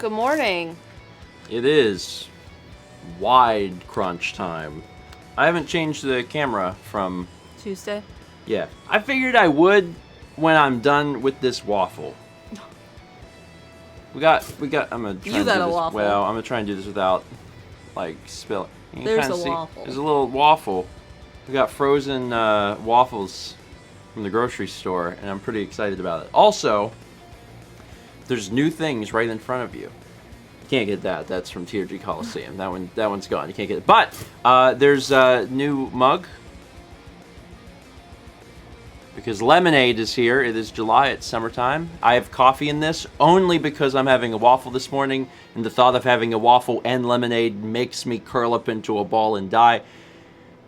Good morning. It is wide crunch time. I haven't changed the camera from Tuesday? Yeah. I figured I would when I'm done with this waffle. I'm gonna try You got a waffle. Well, I'm gonna try and do this without like spilling. There's a waffle. There's a little waffle. We got frozen waffles from the grocery store, and I'm pretty excited about it. Also, there's new things right in front of you. You can't get that. That's from TRG Coliseum. That one's gone. You can't get it. But there's a new mug. Because lemonade is here. It is July. It's summertime. I have coffee in this only because I'm having a waffle this morning, and the thought of having a waffle and lemonade makes me curl up into a ball and die.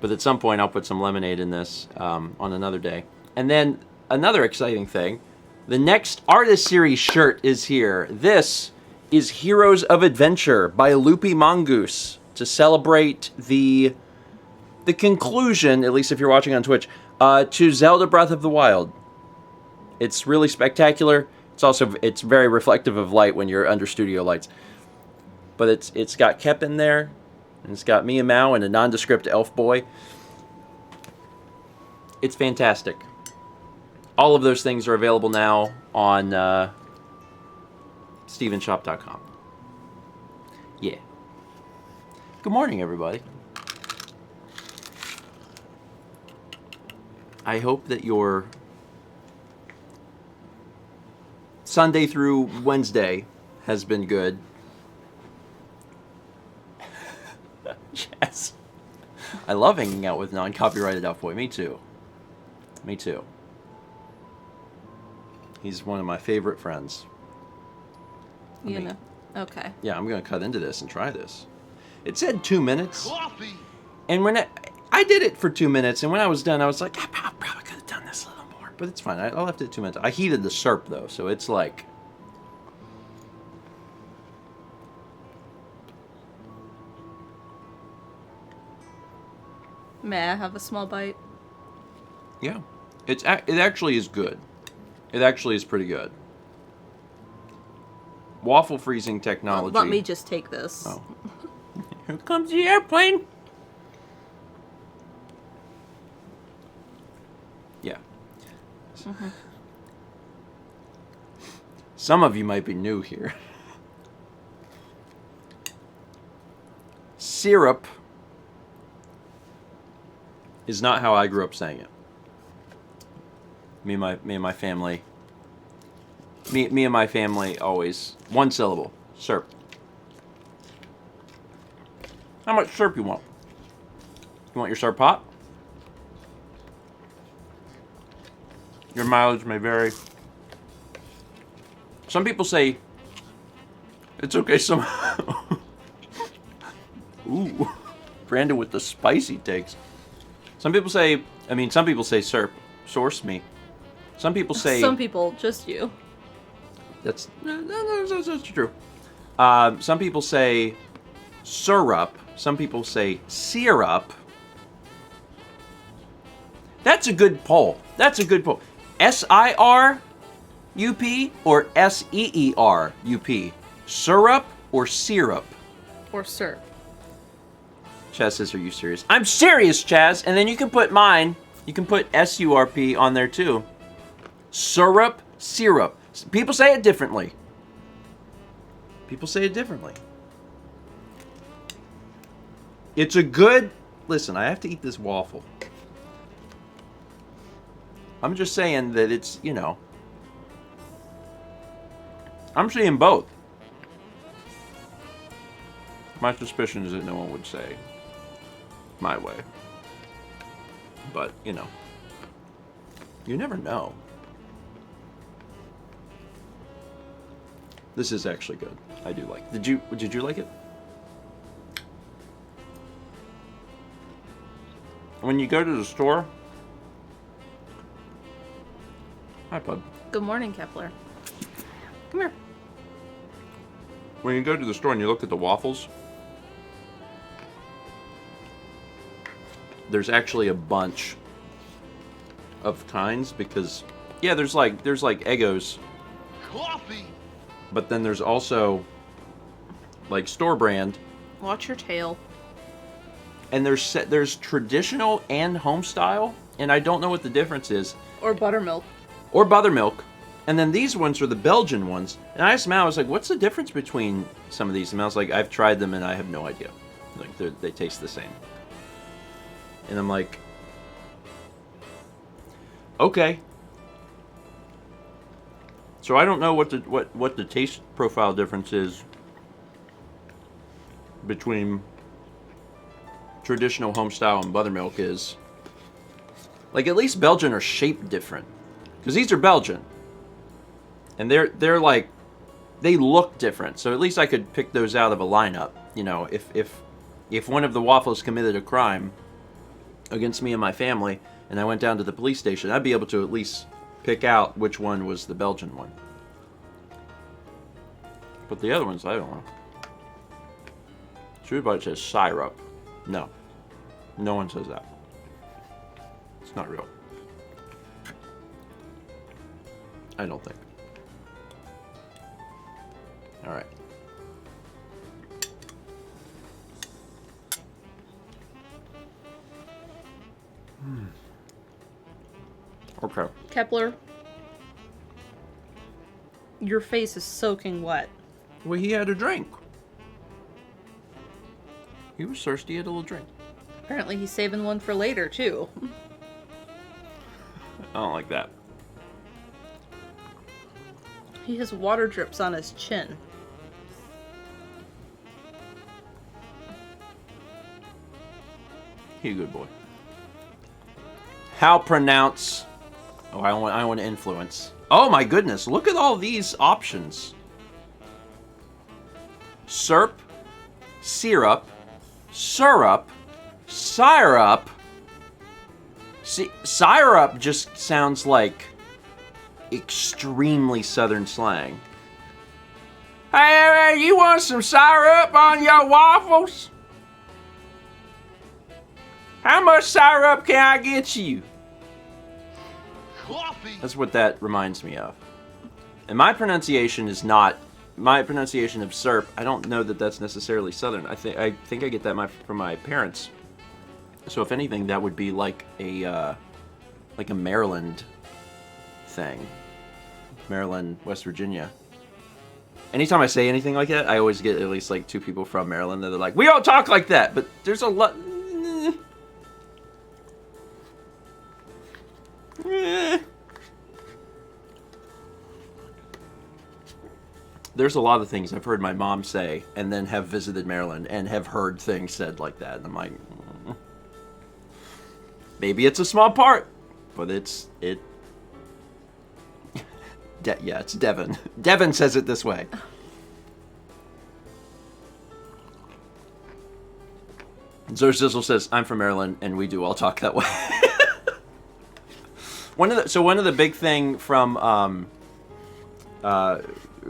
But at some point, I'll put some lemonade in this on another day. And then another exciting thing, the next Artist Series shirt is here. This is Heroes of Adventure by Loopy Mongoose to celebrate the conclusion, at least if you're watching on Twitch, to Zelda Breath of the Wild. It's really spectacular. It's very reflective of light when you're under studio lights. But it's got Kep in there, and it's got Mia Mao and a nondescript elf boy. It's fantastic. All of those things are available now on StephenShop.com. Yeah. Good morning, everybody. I hope that your Sunday through Wednesday has been good. Yes. I love hanging out with non-copyrighted elf boy. Me too. Me too. He's one of my favorite friends. Okay. Yeah, I'm going to cut into this and try this. It said 2 minutes. Coffee. And when I did it for 2 minutes, and when I was done, I was like, I probably could have done this a little more. But it's fine. I left it 2 minutes. I heated the syrup, though, so it's like... May I have a small bite? Yeah. It actually is good. It actually is pretty good. Waffle freezing technology. Let me just take this. Oh. Here comes the airplane. Yeah. Mm-hmm. Some of you might be new here. Syrup is not how I grew up saying it. Me and my family. Me and my family always one syllable. Syrup. How much syrup you want? You want your syrup hot? Your mileage may vary. Some people say it's okay. Ooh, Brandon with the spicy takes. Some people say syrup. Source me. Some people say... Some people, just you. That's true. Some people say syrup. Some people say syrup. That's a good poll. S-I-R-U-P or S-E-E-R-U-P? Syrup or syrup? Or syrup. Chaz says, are you serious? I'm serious, Chaz. And then you can put mine. You can put S-U-R-P on there too. Syrup, syrup. People say it differently. It's a good... Listen, I have to eat this waffle. I'm just saying that it's, I'm saying both. My suspicion is that no one would say my way. But, you never know. This is actually good. I do like it. Did you like it? When you go to the store... Hi, Pud. Good morning, Kepler. Come here. When you go to the store and you look at the waffles, there's actually a bunch of kinds because, yeah, there's like Eggos. Coffee. But then there's also like store brand. Watch your tail. And there's traditional and home style, and I don't know what the difference is. Or buttermilk. Or buttermilk. And then these ones are the Belgian ones. And I asked Mal, I was like, what's the difference between some of these? And Mal's like, I've tried them and I have no idea. Like, they taste the same. And I'm like, okay. So I don't know what the taste profile difference is between traditional home style and buttermilk is. Like, at least Belgian are shaped different. Because these are Belgian. And they're like, they look different. So at least I could pick those out of a lineup. You know, if one of the Waffles committed a crime against me and my family, and I went down to the police station, I'd be able to at least pick out which one was the Belgian one. But the other ones, I don't know. Shoot, says syrup. No. No one says that. It's not real. I don't think. Alright. Okay. Kepler, your face is soaking wet. Well, he had a drink. He was thirsty, he had a little drink. Apparently he's saving one for later, too. I don't like that. He has water drips on his chin. He a good boy. How pronounce... Oh, I want to influence. Oh my goodness, look at all these options. Serp, syrup, syrup, syrup. See, syrup just sounds like extremely southern slang. Hey, you want some syrup on your waffles? How much syrup can I get you? Coffee. That's what that reminds me of. And my pronunciation is not... My pronunciation of syrup, I don't know that that's necessarily southern. I think I get that from my parents. So if anything, that would be like a Maryland thing. Maryland, West Virginia. Anytime I say anything like that, I always get at least like 2 people from Maryland that are like, we don't talk like that, but there's a lot... There's a lot of things I've heard my mom say and then have visited Maryland and have heard things said like that. And I'm like, maybe it's a small part, but it's Devin. Devin says it this way. Zerzizzle says, I'm from Maryland and we do all talk that way. One of the big thing from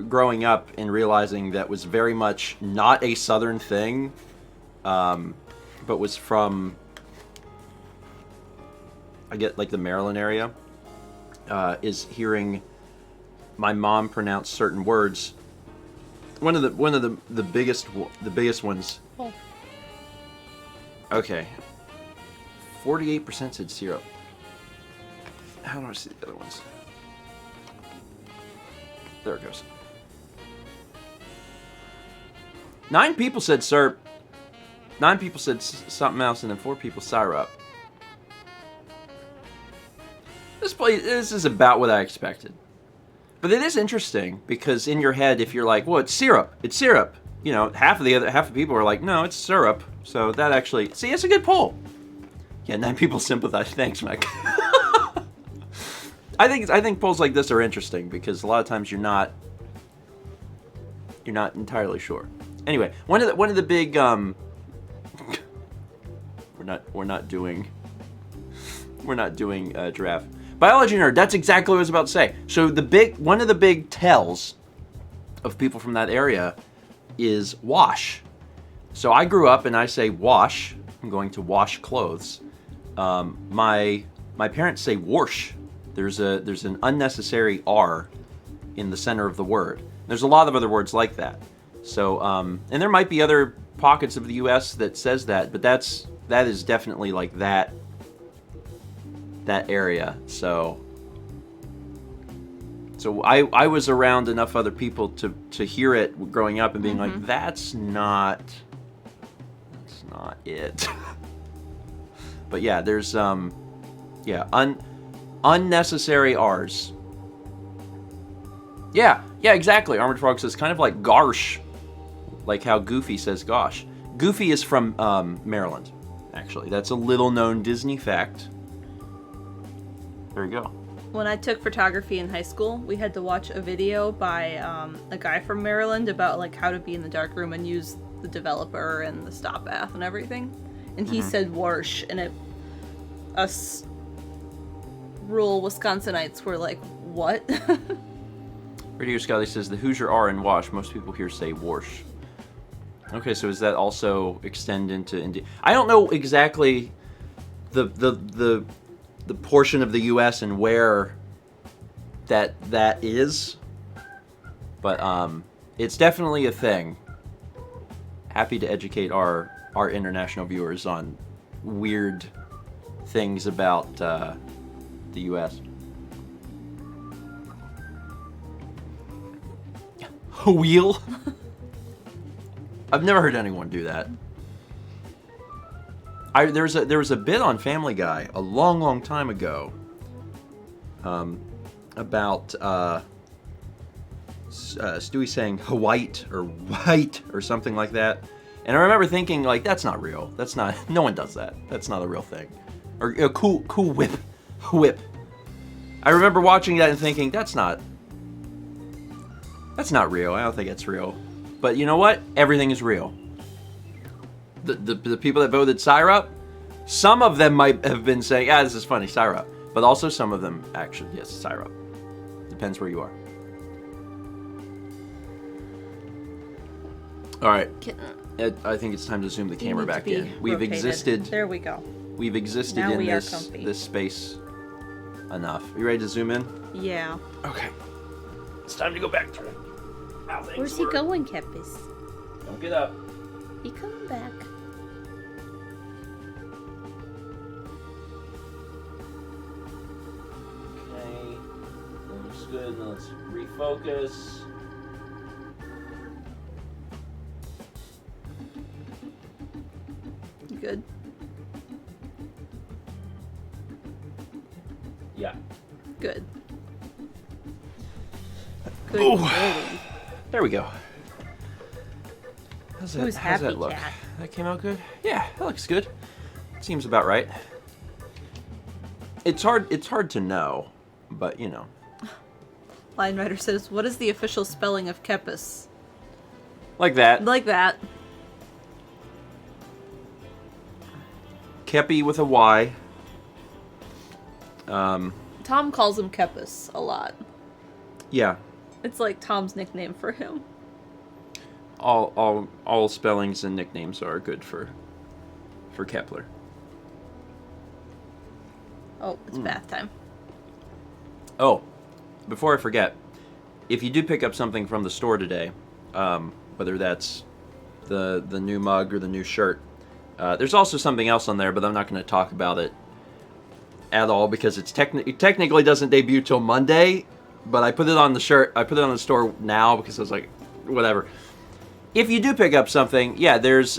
growing up and realizing that was very much not a southern thing, but was from, I get like the Maryland area, is hearing my mom pronounce certain words. One of the biggest ones. Oh. Okay. 48% said syrup. How do I see the other ones? There it goes. 9 people said syrup. 9 people said something else, and then 4 people syrup. This is about what I expected. But it is interesting, because in your head, if you're like, well, it's syrup. It's syrup. You know, half the people are like, no, it's syrup. So that actually... See, it's a good poll. Yeah, 9 people sympathize. Thanks, Mike. I think polls like this are interesting because a lot of times you're not entirely sure. Anyway, one of the big we're not doing giraffe. Biology nerd, that's exactly what I was about to say. So one of the big tells of people from that area is wash. So I grew up and I say wash. I'm going to wash clothes. My parents say wash. There's an unnecessary R in the center of the word. There's a lot of other words like that. So, and there might be other pockets of the U.S. that says that, but that is definitely like that area. So I was around enough other people to hear it growing up and being like, that's not it. But yeah, there's unnecessary R's. Yeah, exactly. Armored Frog says kind of like garsh, like how Goofy says gosh. Goofy is from Maryland, actually. That's a little known Disney fact. There you go. When I took photography in high school, we had to watch a video by a guy from Maryland about like how to be in the darkroom and use the developer and the stop bath and everything. And he said "warsh," and us rural Wisconsinites were like, "What?" Radio Scotty says the Hoosier R in wash. Most people here say warsh. Okay, so does that also extend into India? I don't know exactly the portion of the U.S. and where that is, but it's definitely a thing. Happy to educate our international viewers on weird things about the U.S. A wheel? I've never heard anyone do that. There was a bit on Family Guy a long time ago about Stewie saying white or white or something like that, and I remember thinking like, that's not real. That's not. No one does that. That's not a real thing. Or a cool whip. I remember watching that and thinking that's not real. I don't think it's real. But you know what? Everything is real. The people that voted Syrup, some of them might have been saying, this is funny, Syrup. But also some of them actually, yes, Syrup. Depends where you are. All right. I think it's time to zoom the camera back in. We've existed. There we go. We've existed now in we this space enough. You ready to zoom in? Yeah. Okay. It's time to go back to how things Where's he work. going, Kepis? Don't get up. He coming back. Okay. That looks good. Now let's refocus. You good? Yeah. Good. Good. Ooh. Golly. There we go. How's Who's that happy look? cat? That came out good? Yeah, that looks good. Seems about right. It's hard to know, but you know. Lion Rider says, "What is the official spelling of Kepis?" Like that. Like that. Kepi with a Y. Tom calls him Kepis a lot. Yeah. It's like Tom's nickname for him. All spellings and nicknames are good for Kepler. Oh, it's bath time. Oh, before I forget, if you do pick up something from the store today, whether that's the new mug or the new shirt, there's also something else on there, but I'm not going to talk about it at all because it technically doesn't debut till Monday. But I put it on the shirt. I put it on the store now because I was like, whatever. If you do pick up something, yeah, there's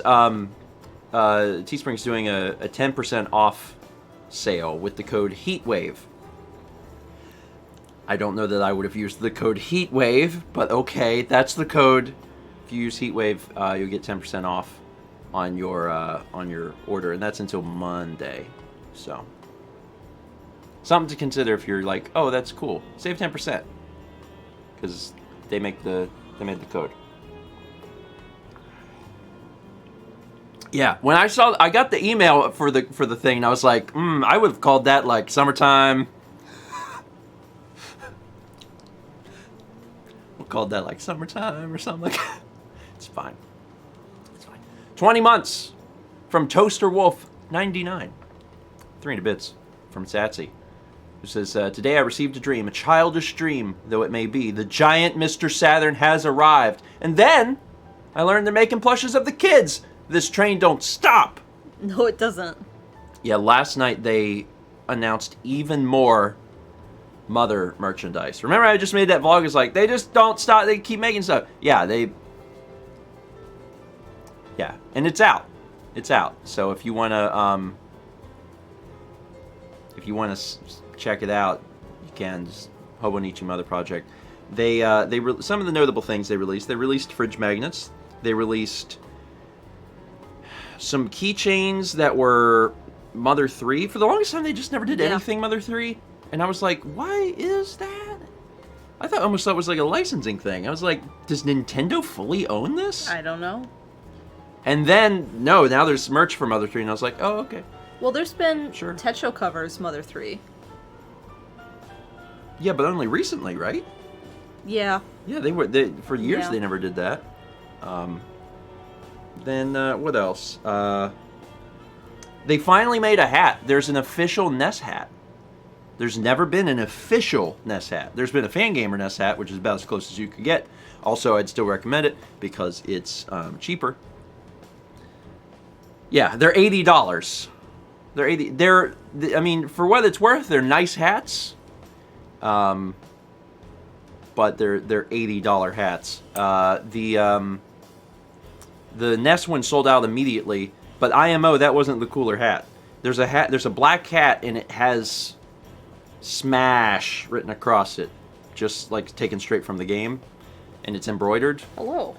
Teespring's doing a 10% off sale with the code HEATWAVE. I don't know that I would have used the code HEATWAVE, but okay, that's the code. If you use HEATWAVE, you'll get 10% off on your order, and that's until Monday. So. Something to consider if you're like, oh, that's cool. Save 10%. Because they made the code. Yeah, when I got the email for the thing, and I was like, I would have called that like summertime. We'll call that like summertime or something like that. It's fine. It's fine. 20 months from Toaster Wolf 99. 300 bits from Satsy. Who says, today I received a dream, a childish dream, though it may be. The giant Mr. Saturn has arrived. And then, I learned they're making plushes of the kids. This train don't stop. No, it doesn't. Yeah, last night they announced even more Mother merchandise. Remember I just made that vlog? It's like, they just don't stop. They keep making stuff. Yeah, yeah, and it's out. It's out. So if you want to check it out, you can. Just Hobonichi Mother Project. Some of the notable things they released. They released fridge magnets. They released some keychains that were Mother 3. For the longest time, they just never did anything Mother 3. And I was like, why is that? I almost thought it was like a licensing thing. I was like, does Nintendo fully own this? I don't know. And then, no, now there's merch for Mother 3, and I was like, oh, okay. Well, there's been Techo covers Mother 3. Yeah, but only recently, right? Yeah. Yeah, for years they never did that. Then, what else? They finally made a hat. There's an official NES hat. There's never been an official NES hat. There's been a Fangamer NES hat, which is about as close as you could get. Also, I'd still recommend it because it's cheaper. Yeah, they're $80. I mean, for what it's worth, they're nice hats. But they're $80 hats. The NES one sold out immediately, but IMO, that wasn't the cooler hat. There's a black hat, and it has Smash written across it, just like taken straight from the game, and it's embroidered. Hello.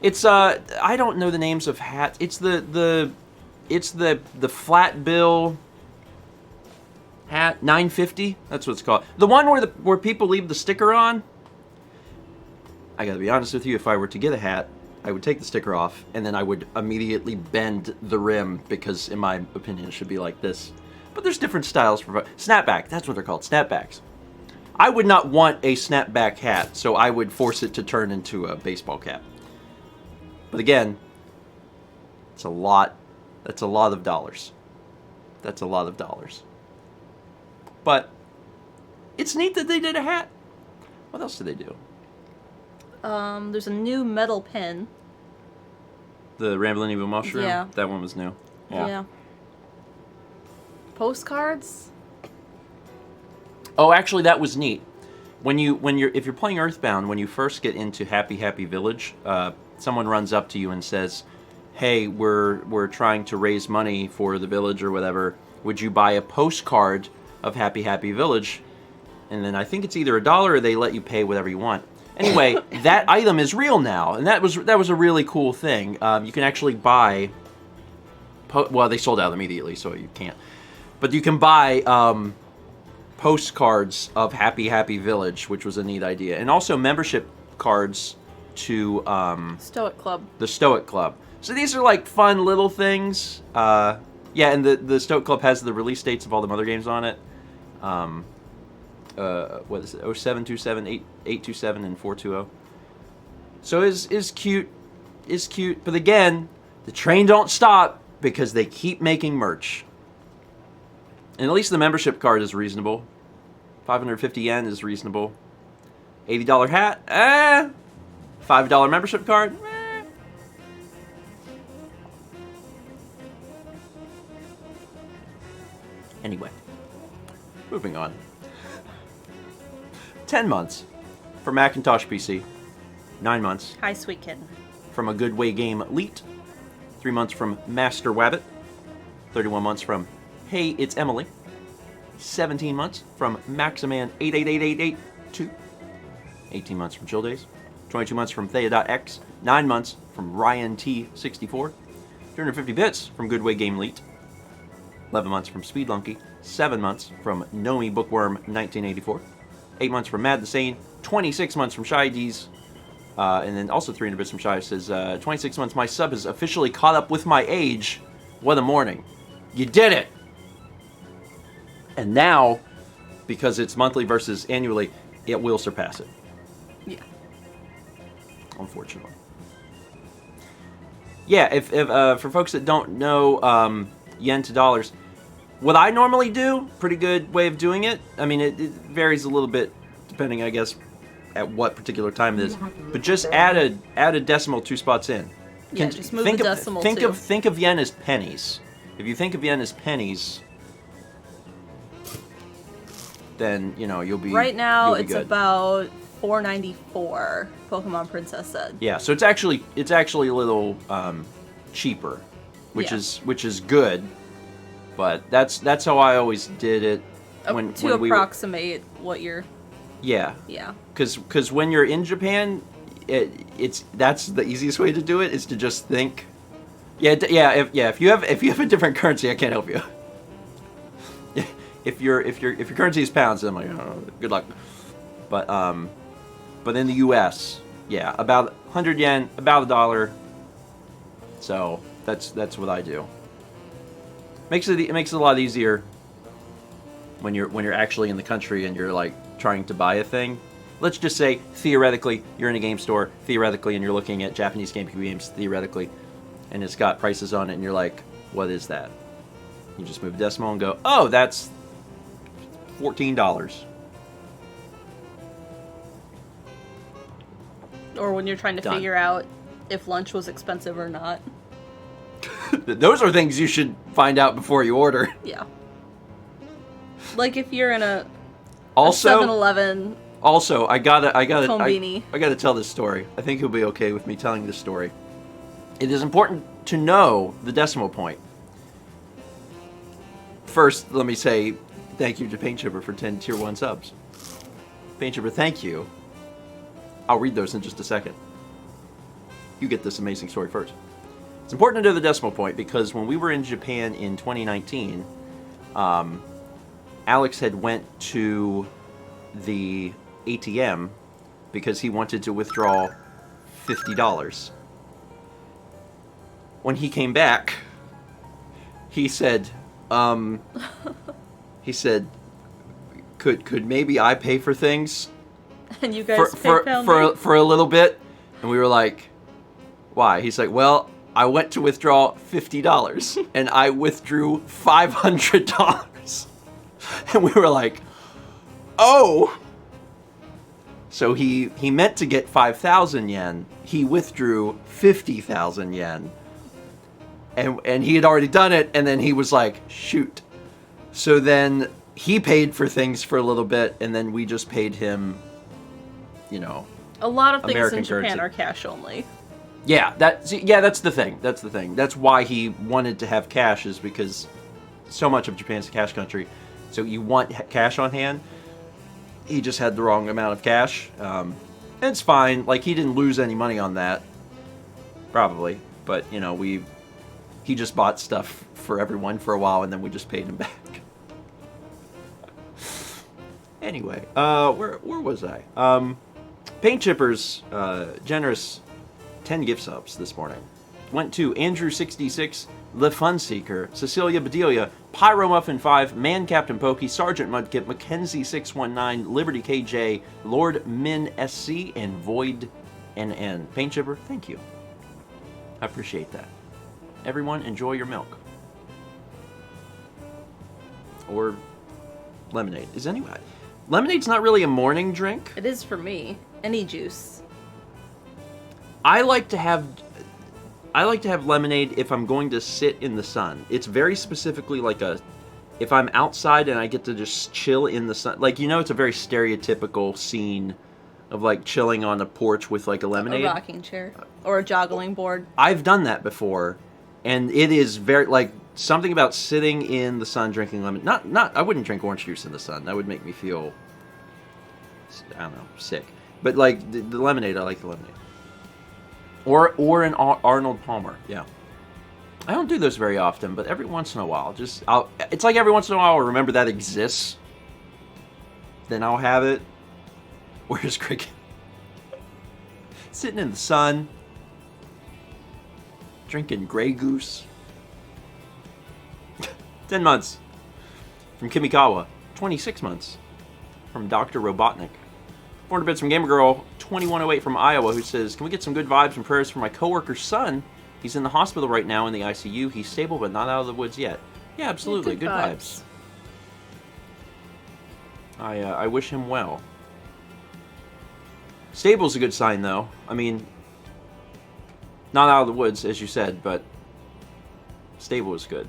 It's I don't know the names of hats. It's the flat bill hat, 950. That's what it's called. The one where people leave the sticker on. I gotta be honest with you. If I were to get a hat, I would take the sticker off, and then I would immediately bend the rim because, in my opinion, it should be like this. But there's different styles for snapback. That's what they're called, snapbacks. I would not want a snapback hat, so I would force it to turn into a baseball cap. But again, it's a lot. That's a lot of dollars. That's a lot of dollars. But it's neat that they did a hat. What else did they do? There's a new metal pen. The Ramblin' Evil Mushroom? Yeah. That one was new. Yeah. Postcards? Oh, actually, that was neat. If you're playing Earthbound, when you first get into Happy Happy Village, someone runs up to you and says, "Hey, we're trying to raise money for the village or whatever. Would you buy a postcard of Happy Happy Village?" And then I think it's either $1 or they let you pay whatever you want. Anyway, that item is real now, and that was a really cool thing. You can actually buy. Well, they sold out immediately, so you can't. But you can buy postcards of Happy Happy Village, which was a neat idea, and also membership cards to Stoic Club. The Stoic Club. So these are like fun little things. Yeah, and the Stoic Club has the release dates of all the Mother games on it. What is it? 0727, 827, and 420. So is cute. Is cute. But again, the train don't stop because they keep making merch. And at least the membership card is reasonable. 550 yen is reasonable. $80 hat? $5 membership card? Anyway, moving on. 10 months for Macintosh PC. 9 months Hi, sweet kitten. from A Good Way Game Elite. 3 months from Master Wabbit. 31 months from Hey, It's Emily. 17 months from Maximan 888882. 18 months from Chill Days. 22 months from Thea.x. 9 months from Ryan T64. 250 bits from Good Way Game Elite. 11 months from Speedlunky. 7 months from Nomi Bookworm 1984. 8 months from Mad the Sane. 26 months from Shy D's. And then also 300 bits from Shy says, 26 months, my sub has officially caught up with my age. What a morning. You did it! And now, because it's monthly versus annually, it will surpass it. Yeah. Unfortunately. Yeah, if for folks that don't know yen to dollars, what I normally do, pretty good way of doing it. I mean, it varies a little bit depending, I guess, at what particular time it is. But just add a decimal 2 spots in. Yeah, just move the decimal too. Think of yen as pennies. If you think of yen as pennies, then you'll be right now. It's about $4.94. Pokemon Princess said. Yeah, so it's actually a little cheaper, which is good. But that's how I always did it to approximate what you're. Yeah. Yeah. Because when you're in Japan, that's the easiest way to do it is to just think. If you have a different currency, I can't help you. If your currency is pounds, then I'm like, oh, good luck. But in the U.S., yeah, about 100 yen, about $1. So that's what I do. It makes it a lot easier when you're actually in the country and you're like trying to buy a thing. Let's just say theoretically you're in a game store, theoretically, and you're looking at Japanese GameCube games, theoretically, and it's got prices on it, and you're like, what is that? You just move the decimal and go, oh, that's $14. Or when you're trying to figure out if lunch was expensive or not. Those are things you should find out before you order. Yeah. Like if you're in a 7-Eleven. Also, I gotta Konbini. tell this story. I think you'll be okay with me telling this story. It is important to know the decimal point. First, let me say thank you to Paint Chipper for 10 Tier 1 subs. Paint Chipper, thank you. I'll read those in just a second. You get this amazing story first. It's important to know the decimal point because when we were in Japan in 2019, Alex had went to the ATM because he wanted to withdraw $50. When he came back, he said, could maybe I pay for things? And you guys for a little bit? And we were like, why? He's like, well, I went to withdraw $50 and I withdrew $500. And we were like, oh. So he meant to get 5,000 yen. He withdrew 50,000 yen. And he had already done it, and then he was like, shoot. So then he paid for things for a little bit, and then we just paid him, a lot of things American in Japan currency. are cash only. Yeah, that's the thing. That's the thing. That's why he wanted to have cash, is because so much of Japan's a cash country. So you want cash on hand. He just had the wrong amount of cash. It's fine. Like, he didn't lose any money on that. Probably. But, he just bought stuff for everyone for a while, and then we just paid him back. Anyway, where was I? Paint Chipper's generous 10 gift subs this morning went to Andrew66, The Fun Seeker, Cecilia Bedelia, Pyro Muffin 5, Man Captain Pokey, Sergeant Mudkip, Mackenzie619, Liberty KJ, Lord Min SC, and Void NN. Paint Chipper, thank you. I appreciate that. Everyone, enjoy your milk. Or lemonade. Lemonade's not really a morning drink. It is for me. Any juice. I like to have lemonade if I'm going to sit in the sun. It's very specifically like if I'm outside and I get to just chill in the sun. Like, it's a very stereotypical scene of like chilling on a porch with like a lemonade. A rocking chair. Or a joggling board. I've done that before. And it is very, like, something about sitting in the sun drinking lemon. I wouldn't drink orange juice in the sun. That would make me feel, I don't know, sick. But, like, the lemonade, I like the lemonade. Or an Arnold Palmer, yeah. I don't do those very often, but every once in a while, it's like every once in a while I'll remember that exists. Then I'll have it. Where's Cricket? Sitting in the sun. Drinking Grey Goose. 10 months. From Kimikawa. 26 months. From Dr. Robotnik. 400 bits from Gamer Girl 2108 from Iowa, who says, can we get some good vibes and prayers for my coworker's son? He's in the hospital right now in the ICU. He's stable but not out of the woods yet. Yeah, absolutely. Good vibes. I wish him well. Stable's a good sign, though. I mean, Not out of the woods, as you said, but stable is good.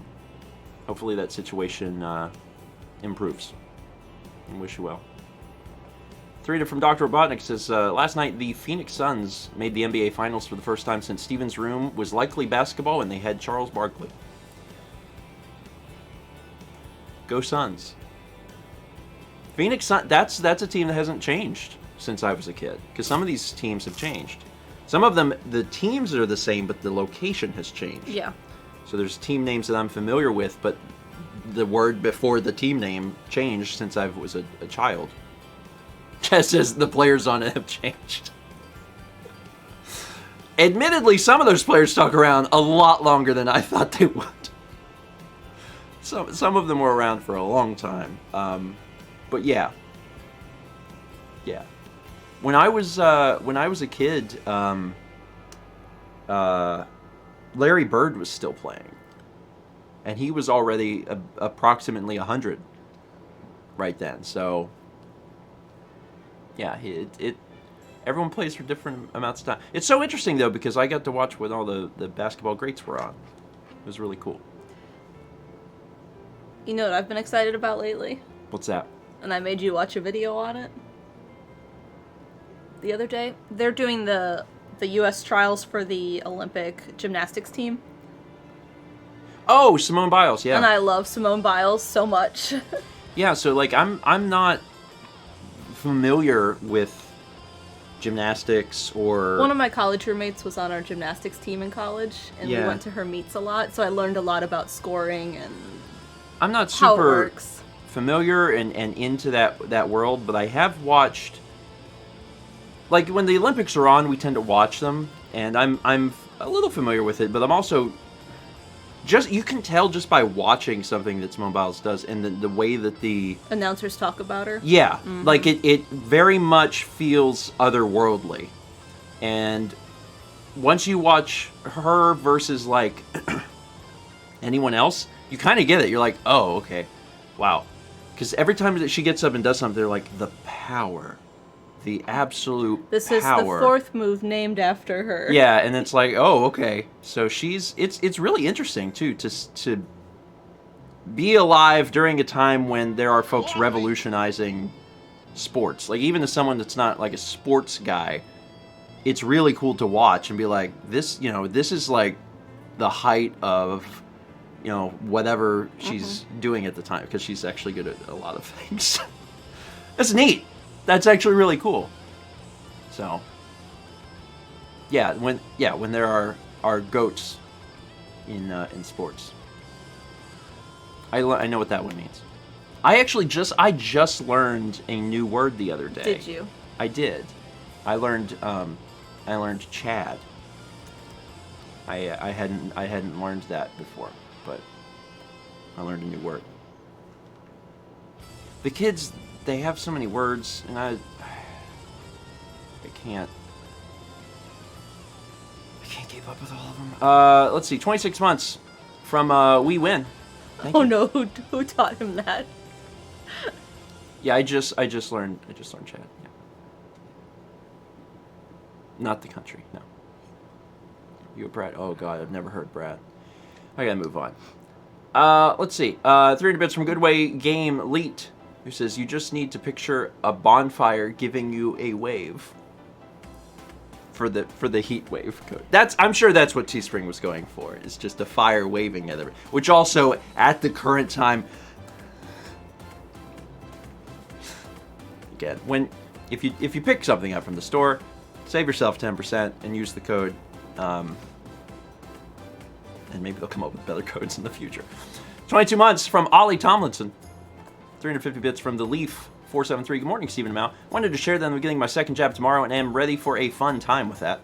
Hopefully that situation improves. I wish you well. Reader from Dr. Robotnik says, last night the Phoenix Suns made the NBA Finals for the first time since Steven's room was likely basketball and they had Charles Barkley. Go Suns. Phoenix Suns, that's a team that hasn't changed since I was a kid. Because some of these teams have changed. Some of them, the teams are the same, but the location has changed. Yeah. So there's team names that I'm familiar with, but the word before the team name changed since I was a child. Just as the players on it have changed. Admittedly, some of those players stuck around a lot longer than I thought they would. Some of them were around for a long time. But yeah. Yeah. When I was a kid, Larry Bird was still playing. And he was already approximately 100 right then. So yeah, everyone plays for different amounts of time. It's so interesting, though, because I got to watch when all the basketball greats were on. It was really cool. You know what I've been excited about lately? What's that? And I made you watch a video on it the other day. They're doing the U.S. trials for the Olympic gymnastics team. Oh, Simone Biles, yeah. And I love Simone Biles so much. Yeah, so, like, I'm not familiar with gymnastics or... One of my college roommates was on our gymnastics team in college, and we went to her meets a lot, so I learned a lot about scoring and I'm not how it super works. familiar and into that world, but I have watched... Like, when the Olympics are on, we tend to watch them, and I'm a little familiar with it, but I'm also... you can tell just by watching something that Simone Biles does, and the way that the announcers talk about her. Yeah, like it very much feels otherworldly, and once you watch her versus like anyone else, you kind of get it. You're like, oh, okay, wow, because every time that she gets up and does something, they're like the power, the absolute This power. is the fourth move named after her. Yeah, and it's like, oh, okay. So it's really interesting too to be alive during a time when there are folks revolutionizing sports. Like, even as someone that's not like a sports guy, it's really cool to watch and be like, this is like the height of, whatever she's doing at the time, because she's actually good at a lot of things. That's neat. That's actually really cool. So, yeah, when there are goats in sports, I know what that one means. I just learned a new word the other day. Did you? I did. I learned Chad. I hadn't learned that before, but I learned a new word. The kids, they have so many words, and I can't keep up with all of them. Let's see, 26 months from We Win. Thank you. No, who taught him that? Yeah, I just learned Chad. Yeah. Not the country, no. You a Brad? Oh God, I've never heard Brad. I gotta move on. Let's see. 300 bits from Goodway Game Leet, who says, you just need to picture a bonfire giving you a wave for the heat wave code. I'm sure that's what Teespring was going for. It's just a fire waving at it, which also at the current time, again, if you pick something up from the store, save yourself 10% and use the code, and maybe they'll come up with better codes in the future. 22 months from Ollie Tomlinson. 350 bits from The Leaf 473. Good morning, Stephen and Mal. Wanted to share that I'm getting my second jab tomorrow and am ready for a fun time with that.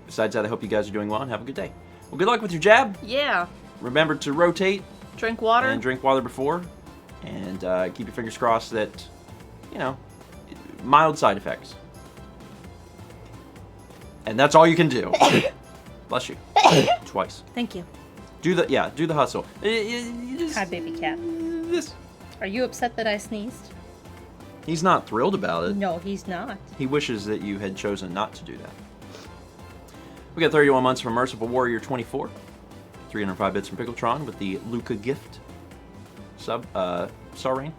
Besides that, I hope you guys are doing well and have a good day. Well, good luck with your jab. Yeah. Remember to rotate. Drink water. And drink water before. And keep your fingers crossed that, mild side effects. And that's all you can do. Bless you. Twice. Thank you. Do the hustle. Hi, baby cat. Are you upset that I sneezed? He's not thrilled about it. No, he's not. He wishes that you had chosen not to do that. We got 31 months from Merciful Warrior 24. 305 bits from Pickletron with the Luca gift. Star Rain.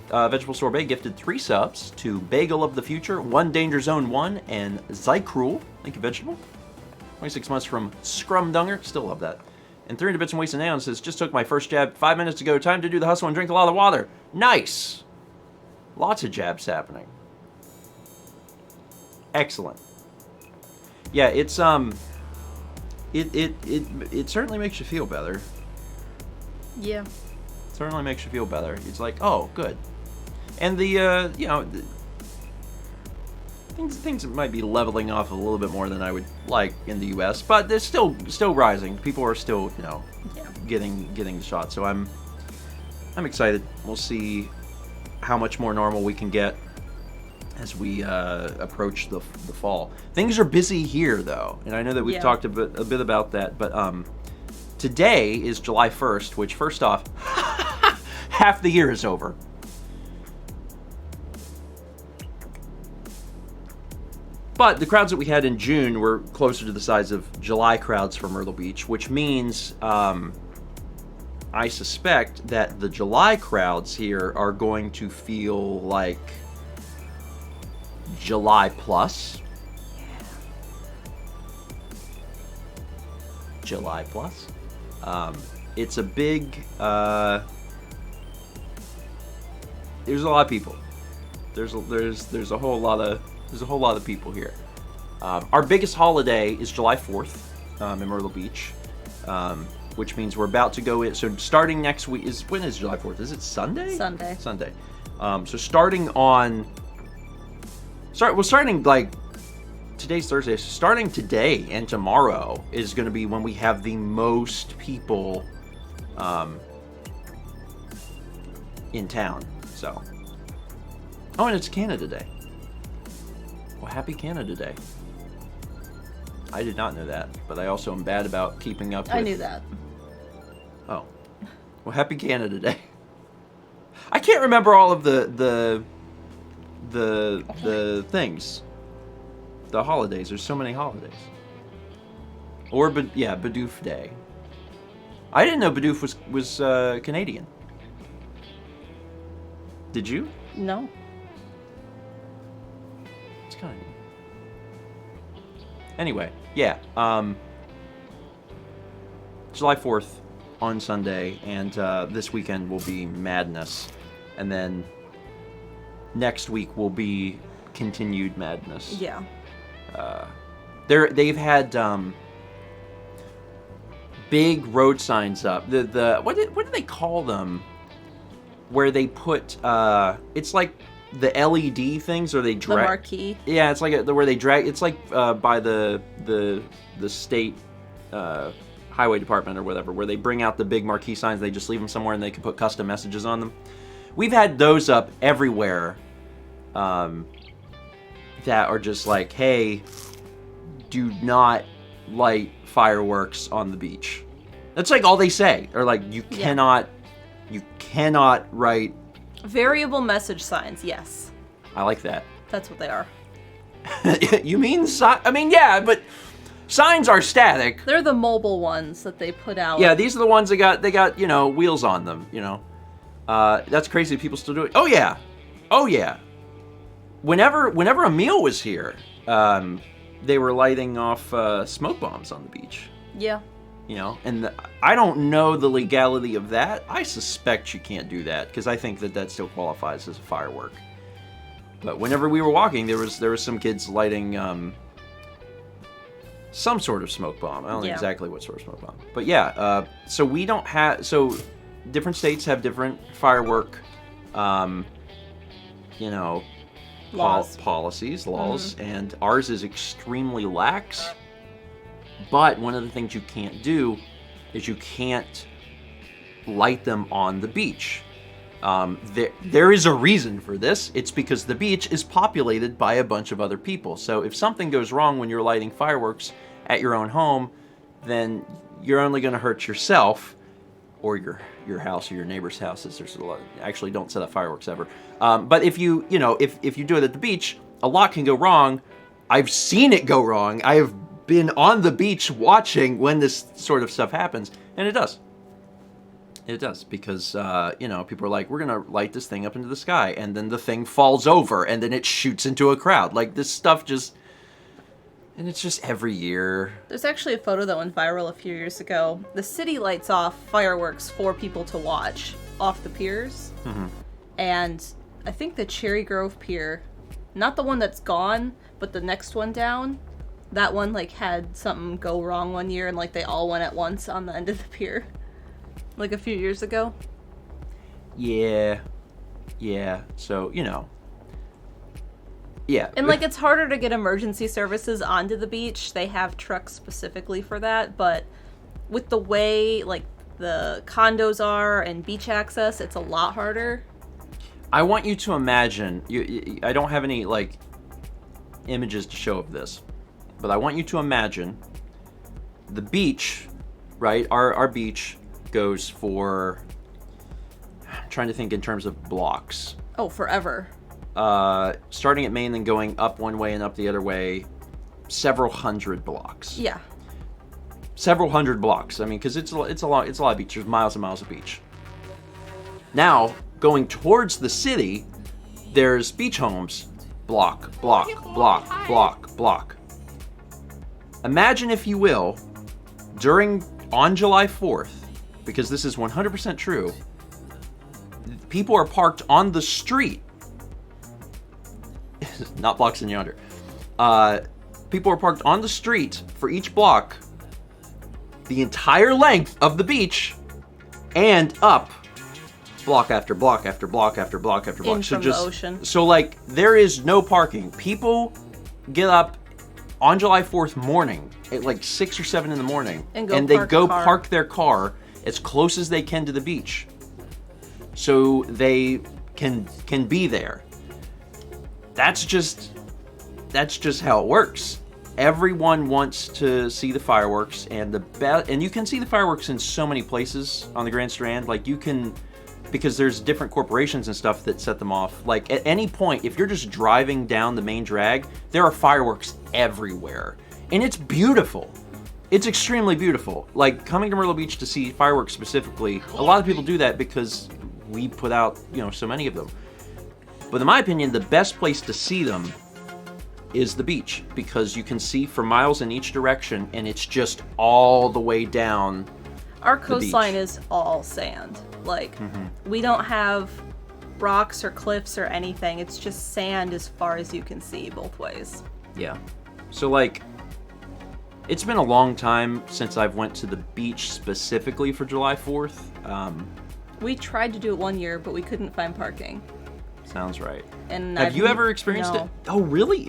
Vegetable Sorbet gifted 3 subs to Bagel of the Future, 1 Danger Zone 1, and Zycrule. Thank you, Vegetable. 26 months from Scrumdunger. Still love that. And 300 bits from Wasted Down says, just took my first jab 5 minutes ago. Time to do the hustle and drink a lot of water. Nice. Lots of jabs happening. Excellent. Yeah, it's it certainly makes you feel better. Yeah. It certainly makes you feel better. It's like, oh, good. And the you know, things might be leveling off a little bit more than I would like in the U.S., but they're still rising. People are still, you know, getting the shot. So I'm excited. We'll see how much more normal we can get as we approach the fall. Things are busy here, though, and I know that we've talked a bit about that. But today is July 1st, which, first off, half the year is over. But the crowds that we had in June were closer to the size of July crowds for Myrtle Beach, which means I suspect that the July crowds here are going to feel like July plus. July plus. It's a big. There's a lot of people. There's a whole lot of people here. Our biggest holiday is July 4th in Myrtle Beach, which means we're about to go in. So starting next week when is July 4th? Is it Sunday? Sunday. So starting like today's Thursday. So starting today and tomorrow is going to be when we have the most people in town. So, oh, and it's Canada Day. Well, happy Canada Day. I did not know that, but I also am bad about keeping up with... I knew that. Oh. Well, happy Canada Day. I can't remember all of the things. The holidays. There's so many holidays. Or, Bidoof Day. I didn't know Bidoof was Canadian. Did you? No. It's kind of neat. Anyway, yeah. July 4th on Sunday, and this weekend will be madness. And then next week will be continued madness. Yeah. They've had big road signs up. What do they call them? Where they put it's like the LED things, or they drag the marquee. Yeah, it's like where they drag. It's like by the state highway department or whatever, where they bring out the big marquee signs. They just leave them somewhere, and they can put custom messages on them. We've had those up everywhere. That are just like, hey, do not light fireworks on the beach. That's like all they say. Or like, you cannot write... Variable message signs, yes. I like that. That's what they are. You mean... I mean, yeah, but signs are static. They're the mobile ones that they put out. Yeah, these are the ones they got, you know, wheels on them, you know. That's crazy people still do it. Oh, yeah. Oh, yeah. Whenever Emil was here, they were lighting off smoke bombs on the beach. Yeah. You know, and I don't know the legality of that. I suspect you can't do that, because I think that still qualifies as a firework. But whenever we were walking, there was some kids lighting some sort of smoke bomb. I don't know exactly what sort of smoke bomb. But yeah, so we don't have... So different states have different firework, you know... Laws. Policies, laws, and ours is extremely lax. But one of the things you can't do is you can't light them on the beach. There is a reason for this. It's because the beach is populated by a bunch of other people. So if something goes wrong when you're lighting fireworks at your own home, then you're only going to hurt yourself, or your house, or your neighbor's houses. There's a lot. Actually, don't set up fireworks ever. But if you do it at the beach, a lot can go wrong. I've seen it go wrong. I have been on the beach watching when this sort of stuff happens, and it does. It does, because, you know, people are like, we're going to light this thing up into the sky, and then the thing falls over, and then it shoots into a crowd. Like, this stuff just... And it's just every year. There's actually a photo that went viral a few years ago. The city lights off fireworks for people to watch off the piers. Mm-hmm. And I think the Cherry Grove Pier, not the one that's gone, but the next one down, that one, like, had something go wrong one year, and, like, they all went at once on the end of the pier. Like a few years ago? Yeah. Yeah. So, you know. Yeah. And, like, it's harder to get emergency services onto the beach. They have trucks specifically for that. But with the way, like, the condos are and beach access, it's a lot harder. I want you to imagine. I don't have any, like, images to show of this. But I want you to imagine the beach, right? Our beach goes for, I'm trying to think in terms of blocks. Oh, forever. Starting at Maine, then going up one way and up the other way, several hundred blocks. Yeah. Several hundred blocks. I mean, because it's a lot of beach. There's miles and miles of beach. Now, going towards the city, there's beach homes. Block, block, block, block, block. Imagine, if you will, on July 4th, because this is 100% true, people are parked on the street. Not blocks in yonder. People are parked on the street for each block, the entire length of the beach, and up block after block after block after block after block. In from the ocean. So, like, there is no parking. People get up on July 4th morning at like 6 or 7 in the morning, and they go park their car as close as they can to the beach, so they can be there. That's just how it works. Everyone wants to see the fireworks, and and you can see the fireworks in so many places on the Grand Strand. Like, you can, because there's different corporations and stuff that set them off. Like, at any point, if you're just driving down the main drag, there are fireworks everywhere, and it's beautiful. It's extremely beautiful. Like, coming to Myrtle Beach to see fireworks specifically, a lot of people do that because we put out, you know, so many of them. But in my opinion, the best place to see them is the beach, because you can see for miles in each direction, and it's just all the way down. Our coastline is all sand. Like, we don't have rocks or cliffs or anything. It's just sand as far as you can see both ways. Yeah. So, like, it's been a long time since I've went to the beach specifically for July 4th. We tried to do it one year, but we couldn't find parking. Sounds right. And have you ever experienced it? Oh, really?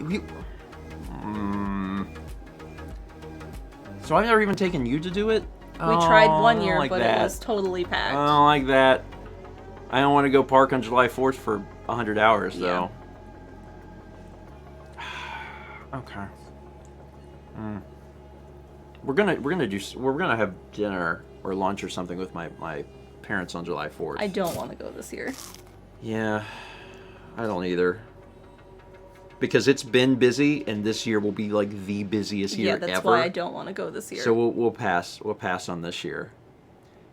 So I've never even taken you to do it? We tried one year, like but that. It was totally packed. I don't like that. I don't want to go park on July 4th for 100 hours, though. Yeah. Okay. We're gonna have dinner or lunch or something with my parents on July 4th. I don't want to go this year. Yeah, I don't either. Because it's been busy, and this year will be like the busiest year ever. Yeah, that's why I don't want to go this year. So we'll pass. We'll pass on this year.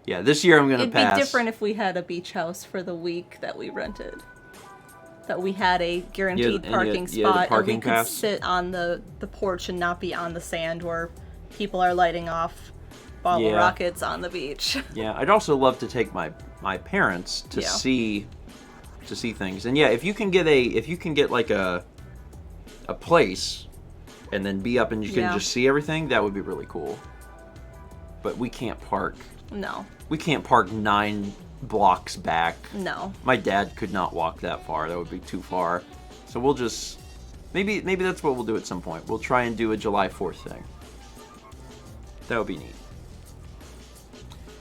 Yeah, this year I'm gonna pass. It'd be different if we had a beach house for the week that we rented. That we had a guaranteed parking spot, and we could sit on the porch and not be on the sand where people are lighting off bottle rockets on the beach. Yeah, I'd also love to take my parents to see things. And yeah, if you can get like a place and then be up and you can just see everything, that would be really cool. But we can't park. No. We can't park 9 blocks back. No. My dad could not walk that far. That would be too far. So we'll just maybe that's what we'll do at some point. We'll try and do a July 4th thing. That would be neat.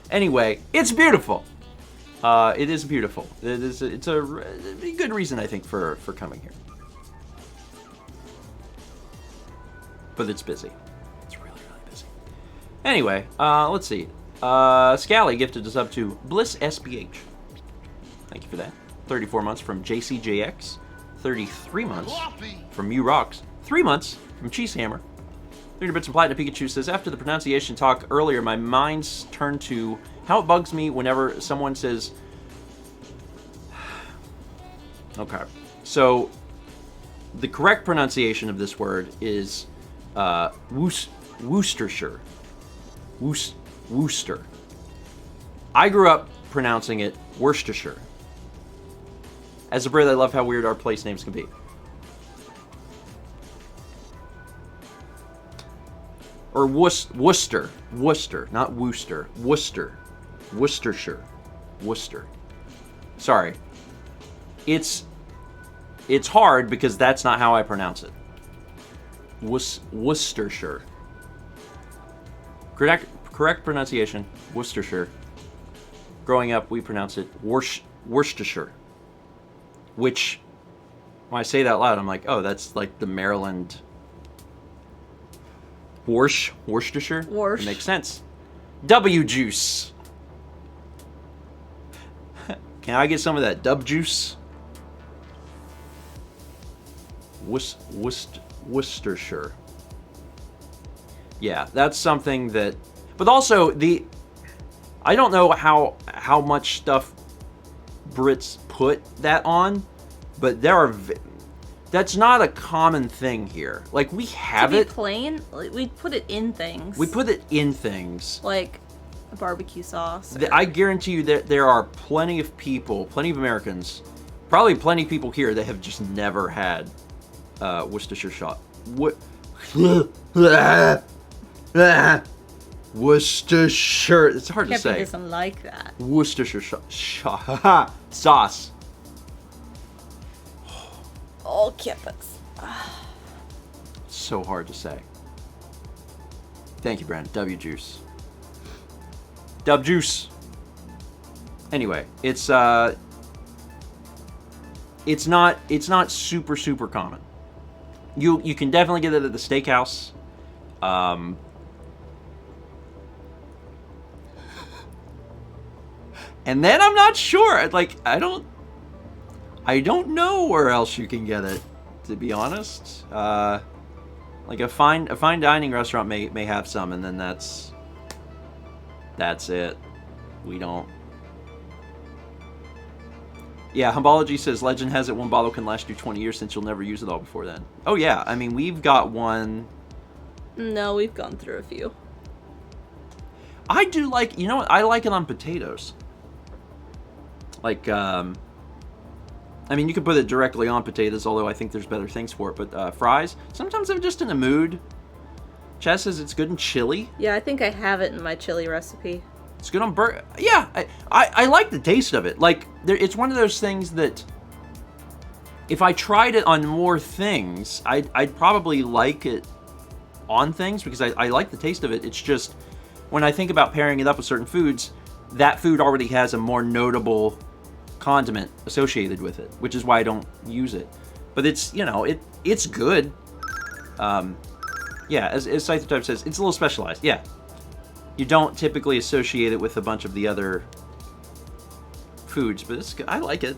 Anyway, it's beautiful. It is beautiful. It's a good reason, I think, for coming here. But it's busy. It's really, really busy. Anyway, let's see. Scally gifted us up to Bliss SBH. Thank you for that. 34 months from JCJX. 33 months from U Rocks. 3 months from Cheesehammer. 300 Bits and Platinum Pikachu says, after the pronunciation talk earlier, my mind's turned to how it bugs me whenever someone says... Okay. So, the correct pronunciation of this word is Worcestershire. Worcester. I grew up pronouncing it Worcestershire. As a Brit, I love how weird our place names can be. Or Worcester. Worcester, not Worcester. Worcester. Worcestershire. Worcester. Sorry. It's hard because that's not how I pronounce it. Worcestershire. Correct pronunciation, Worcestershire. Growing up, we pronounce it Worcestershire. Which, when I say that loud, I'm like, oh, that's like the Maryland... Worcestershire? Worsh. It makes sense. W juice. Can I get some of that dub juice? Worcestershire. Yeah, that's something that... But also, I don't know how much stuff Brits put that on, but there are... That's not a common thing here. Like, we have it... To be plain, we put it in things. We put it in things. Like a barbecue sauce. I guarantee you that there are plenty of people, plenty of Americans, probably plenty of people here that have just never had Worcestershire shot. Worcestershire. It's hard to say. Kevin doesn't like that. Worcestershire shot. Sauce. Oh, Kevins. So hard to say. Thank you, Brandon. W juice. Dub juice. Anyway, it's not super common. You can definitely get it at the steakhouse. And then I'm not sure. Like, I don't know where else you can get it, to be honest. Like a fine dining restaurant may have some, and then that's it. We don't. Yeah, Humbology says, legend has it one bottle can last you 20 years since you'll never use it all before then. Oh yeah, I mean, we've got one. No, we've gone through a few. I do like, you know what, I like it on potatoes. Like, I mean, you could put it directly on potatoes, although I think there's better things for it. But fries, sometimes I'm just in a mood. Chaz says it's good in chili. Yeah, I think I have it in my chili recipe. It's good on burger. Yeah, I like the taste of it. Like, it's one of those things that if I tried it on more things, I'd probably like it on things because I like the taste of it. It's just, when I think about pairing it up with certain foods, that food already has a more notable condiment associated with it, which is why I don't use it. But it's, you know, it's good. Yeah, as Scythertype says, it's a little specialized. Yeah. You don't typically associate it with a bunch of the other foods, but it's good. I like it.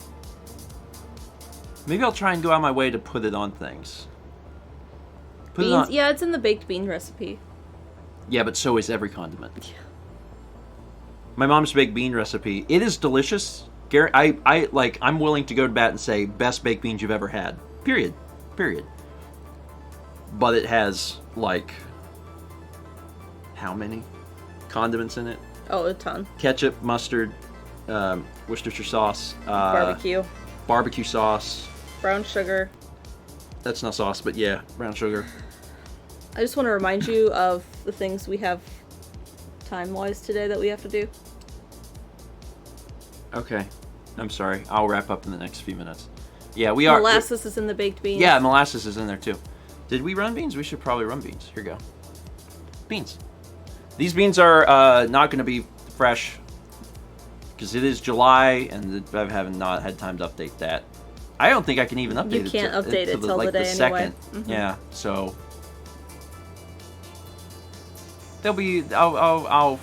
Maybe I'll try and go out of my way to put it on things. Beans, yeah, it's in the baked bean recipe. Yeah, but so is every condiment. Yeah. My mom's baked bean recipe, it is delicious. I'm willing to go to bat and say best baked beans you've ever had. Period. But it has, like, how many condiments in it? Oh, a ton. Ketchup, mustard, Worcestershire sauce, barbecue sauce, brown sugar. That's not sauce, but yeah, brown sugar. I just want to remind you of the things we have time-wise today that we have to do. Okay. I'm sorry. I'll wrap up in the next few minutes. Yeah, we are. Molasses is in the baked beans. Yeah, molasses is in there too. Did we run beans? We should probably run beans. Here you go. Beans. These beans are not going to be fresh because it is July and I have not had time to update that. I don't think I can even update it. You can't update it till the day anyway. Mm-hmm. Yeah, so they'll be. I'll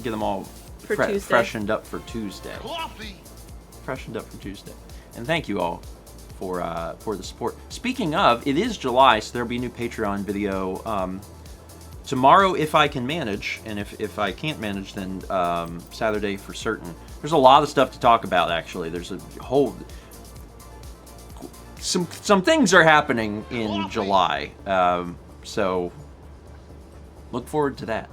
get them all freshened up for Tuesday. Coffee. Freshened up for Tuesday. And thank you all for the support. Speaking of, it is July, so there'll be a new Patreon video tomorrow if I can manage, and if I can't manage, then Saturday for certain. There's a lot of stuff to talk about, actually. There's a whole... Some things are happening in July, so look forward to that.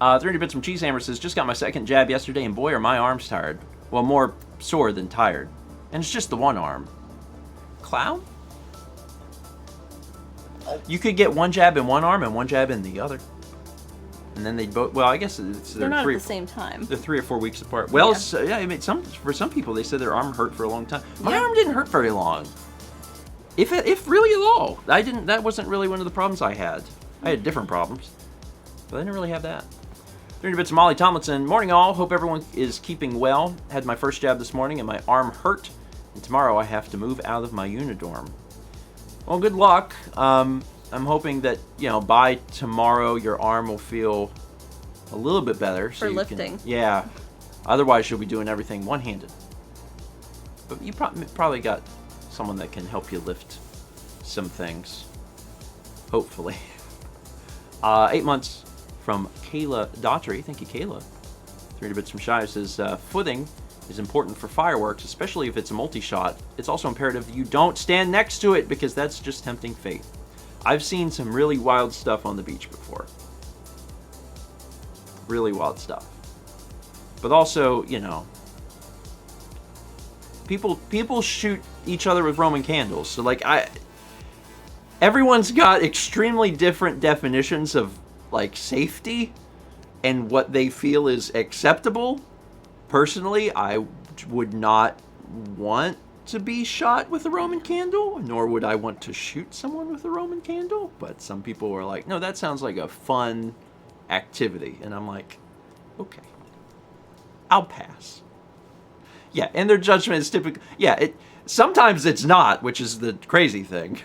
30 Bits from Cheesehammer says, just got my second jab yesterday, and boy, are my arms tired. Well, more sore than tired. And it's just the one arm. Clown? You could get one jab in one arm and one jab in the other. And then they'd both, well, I guess they're not at the same time. They're 3 or 4 weeks apart. Well, yeah, so, yeah, I mean, for some people, they said their arm hurt for a long time. My arm didn't hurt very long. If really at all. That wasn't really one of the problems I had. I had different problems. But I didn't really have that. 30 Bits of Molly Tomlinson. Morning all. Hope everyone is keeping well. Had my first jab this morning and my arm hurt. And tomorrow I have to move out of my unidorm. Well, good luck. I'm hoping that, by tomorrow your arm will feel a little bit better. For lifting. Yeah. Otherwise you'll be doing everything one-handed. But you probably got someone that can help you lift some things. Hopefully. 8 months from Kayla Daughtry. Thank you, Kayla. 30 Bits from Shire says, footing is important for fireworks, especially if it's a multi-shot. It's also imperative that you don't stand next to it because that's just tempting fate. I've seen some really wild stuff on the beach before. Really wild stuff. But also, people shoot each other with Roman candles. So everyone's got extremely different definitions of safety and what they feel is acceptable. Personally, I would not want to be shot with a Roman candle, nor would I want to shoot someone with a Roman candle. But some people are like, no, that sounds like a fun activity. And I'm like, okay, I'll pass. Yeah, and their judgment is typically, sometimes it's not, which is the crazy thing.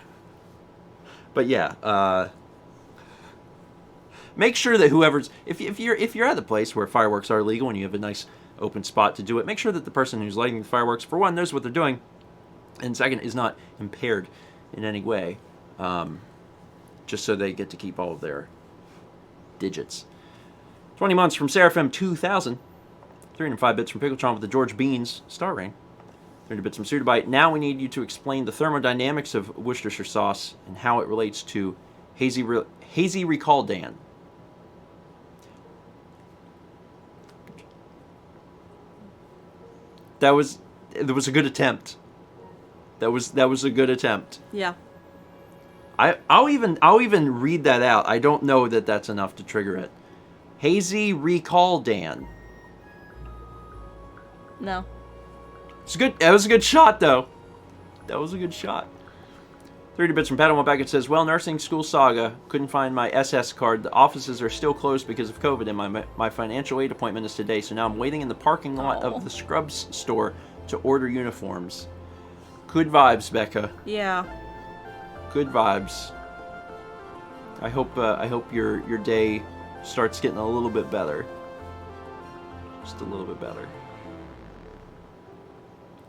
But yeah, make sure that whoever's, if you're at the place where fireworks are legal and you have a nice open spot to do it, make sure that the person who's lighting the fireworks, for one, knows what they're doing, and second, is not impaired in any way, just so they get to keep all of their digits. 20 months from Seraphim 2000. 305 bits from Pickletron with the George Beans Star Ring. 30 bits from Sudabite. Now we need you to explain the thermodynamics of Worcestershire sauce and how it relates to hazy recall Dan. That was a good attempt. That was a good attempt. Yeah. I'll even read that out. I don't know that that's enough to trigger it. Hazy recall Dan. No. It's good. That was a good shot, though. That was a good shot. 30 bits from Padawan Packet says, well, nursing school saga. Couldn't find my SS card. The offices are still closed because of COVID, and my financial aid appointment is today, so now I'm waiting in the parking lot of the Scrubs store to order uniforms. Good vibes, Becca. Yeah. Good vibes. I hope your day starts getting a little bit better. Just a little bit better.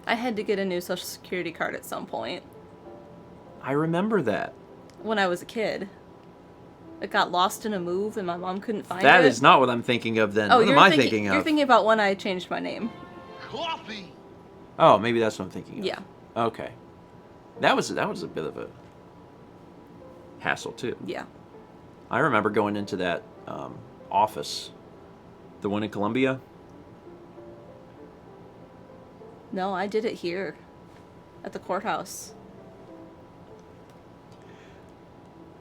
I had to get a new Social Security card at some point. I remember that. When I was a kid. It got lost in a move and my mom couldn't find it. That is not what I'm thinking of then. Oh, what am I thinking of? You're thinking about when I changed my name. Coffee! Oh, maybe that's what I'm thinking of. Yeah. Okay. That was a bit of a hassle, too. Yeah. I remember going into that office. The one in Columbia. No, I did it here. At the courthouse.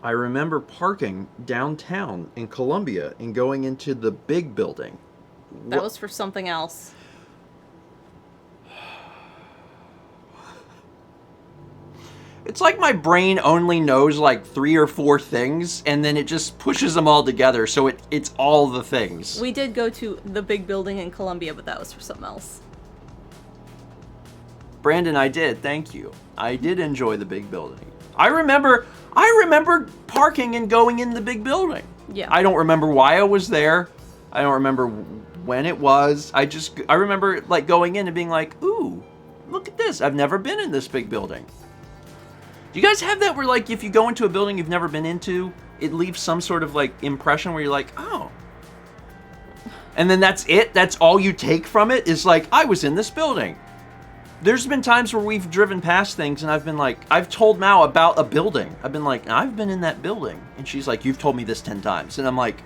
I remember parking downtown in Columbia and going into the big building. That was for something else. It's like my brain only knows like 3 or 4 things, and then it just pushes them all together, so it's all the things. We did go to the big building in Columbia, but that was for something else. Brandon, I did. Thank you. I did enjoy the big building. I remember parking and going in the big building. Yeah. I don't remember why I was there. I don't remember when it was. I remember like going in and being like, ooh, look at this. I've never been in this big building. Do you guys have that where like if you go into a building you've never been into it leaves some sort of like impression where you're like, oh. And then that's it. That's all you take from it is like, I was in this building. There's been times where we've driven past things and I've been like, I've told Mao about a building. I've been like, I've been in that building. And she's like, you've told me this 10 times. And I'm like,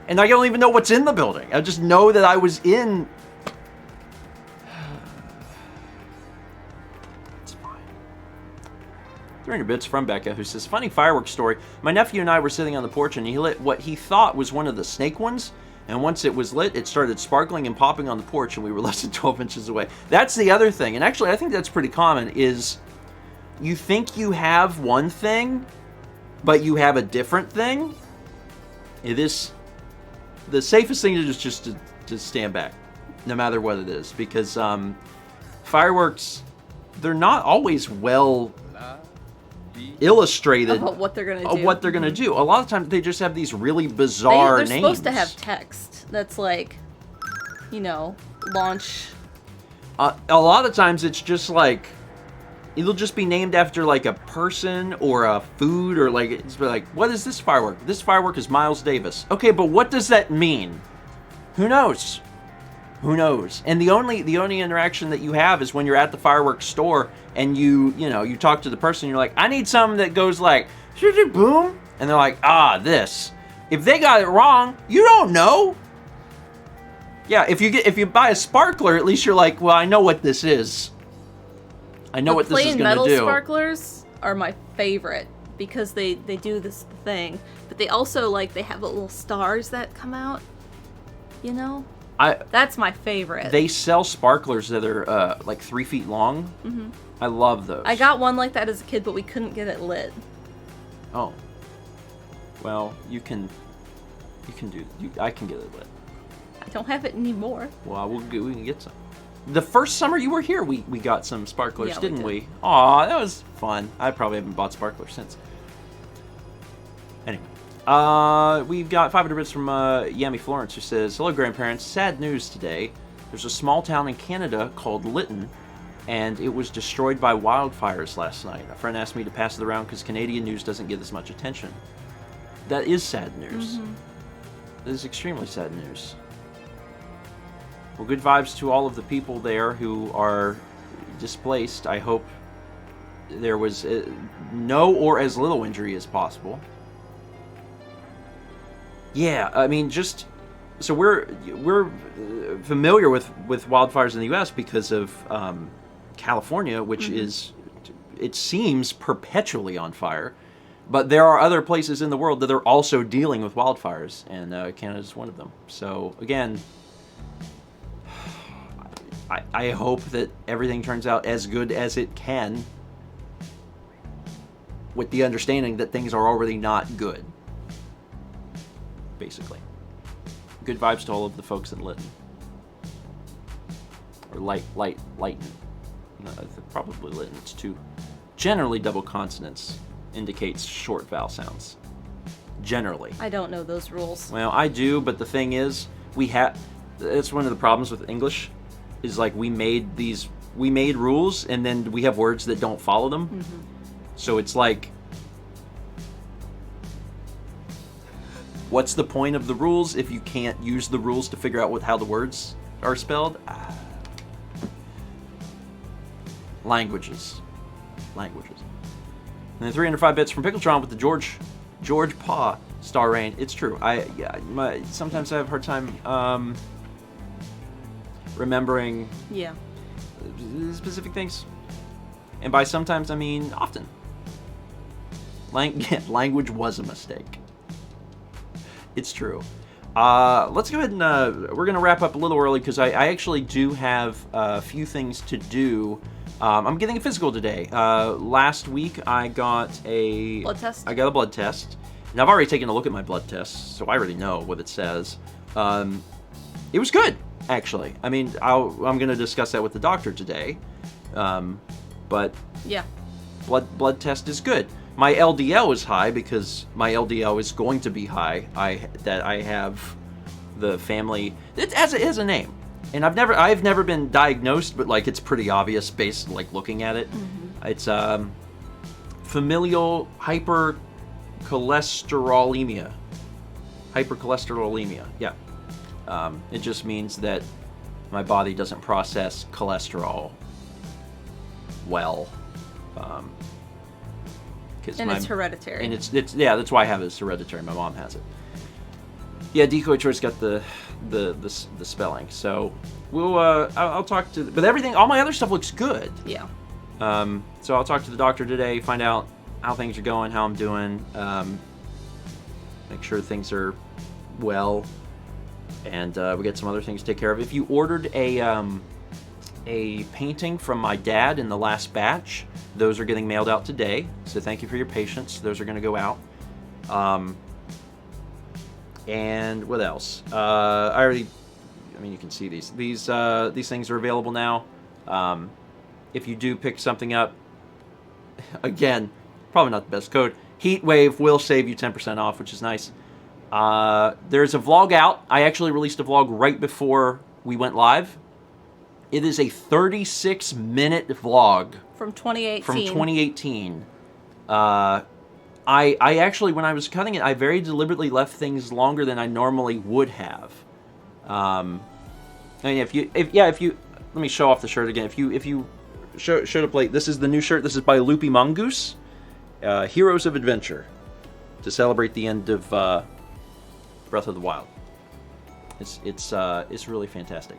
and I don't even know what's in the building. I just know that I was in. It's fine. 300 bits from Becca, who says, funny fireworks story. My nephew and I were sitting on the porch and he lit what he thought was one of the snake ones. And once it was lit, it started sparkling and popping on the porch, and we were less than 12 inches away. That's the other thing. And actually, I think that's pretty common, is you think you have one thing, but you have a different thing. It is the safest thing to do is just to stand back, no matter what it is. Because fireworks, they're not always well illustrated about what they're gonna do. What they're gonna do. A lot of times they just have these really bizarre names. They're supposed to have text that's like, you know, launch. A lot of times it's just like, it'll just be named after like a person or a food, or like, it's like, what is this firework? This firework is Miles Davis. Okay, but what does that mean? Who knows? Who knows? And the only interaction that you have is when you're at the fireworks store and you talk to the person. You're like, I need something that goes like boom, and they're like, this. If they got it wrong, you don't know. Yeah, if you buy a sparkler, at least you're like, well, I know what this is. I know what this is gonna do. Plain metal sparklers are my favorite because they do this thing, but they also like they have the little stars that come out. You know. That's my favorite. They sell sparklers that are like 3 feet long. Mm-hmm. I love those. I got one like that as a kid, but we couldn't get it lit. Oh. Well, you can do. I can get it lit. I don't have it anymore. Well, we can get some. The first summer you were here, we got some sparklers, didn't we? Aw, that was fun. I probably haven't bought sparklers since. Anyway. We've got 500 bits from Yami Florence, who says, hello, grandparents. Sad news today. There's a small town in Canada called Lytton, and it was destroyed by wildfires last night. A friend asked me to pass it around because Canadian news doesn't get as much attention. That is sad news. Mm-hmm. That is extremely sad news. Well, good vibes to all of the people there who are displaced. I hope there was no or as little injury as possible. Yeah, I mean, just so we're familiar with wildfires in the U.S. because of California, which mm-hmm. is, it seems, perpetually on fire. But there are other places in the world that are also dealing with wildfires, and Canada is one of them. So again, I hope that everything turns out as good as it can, with the understanding that things are already not good. Basically. Good vibes to all of the folks in Lytton. Or Lytton. No, probably Lytton. It's two. Generally, double consonants indicates short vowel sounds. Generally. I don't know those rules. Well, I do, but the thing is, it's one of the problems with English, is like we made rules, and then we have words that don't follow them. Mm-hmm. So it's like, what's the point of the rules if you can't use the rules to figure out how the words are spelled? Languages. And then 305 bits from Pickletron with the George Paw star rain. It's true. Sometimes I have a hard time remembering specific things. And by sometimes, I mean often. Language was a mistake. It's true. Let's go ahead and we're going to wrap up a little early because I actually do have a few things to do. I'm getting a physical today. Last week I got a blood test. I got a blood test. And I've already taken a look at my blood test, so I already know what it says. It was good, actually. I mean, I'm going to discuss that with the doctor today. But yeah, blood test is good. My LDL is high because my LDL is going to be high. I have the family. It has a name, and I've never been diagnosed, but like it's pretty obvious based like looking at it. Mm-hmm. It's familial hypercholesterolemia. Hypercholesterolemia, yeah. It just means that my body doesn't process cholesterol well. And it's hereditary. And it's yeah, that's why I have it. It's hereditary. My mom has it. Yeah, Decoy Choice got the spelling. So we'll I'll talk to. But everything, all my other stuff looks good. Yeah. So I'll talk to the doctor today, find out how things are going, how I'm doing, make sure things are well, and we got some other things to take care of. If you ordered a painting from my dad in the last batch, those are getting mailed out today. So thank you for your patience. Those are going to go out. And what else? I mean, you can see these. These things are available now. If you do pick something up, again, probably not the best code. Heatwave will save you 10% off, which is nice. There's a vlog out. I actually released a vlog right before we went live. It is a 36-minute vlog. From 2018. From 2018. I actually, when I was cutting it, I very deliberately left things longer than I normally would have. And if you, let me show off the shirt again. If you show the plate, this is the new shirt. This is by Loopy Mongoose, Heroes of Adventure, to celebrate the end of Breath of the Wild. It's really fantastic.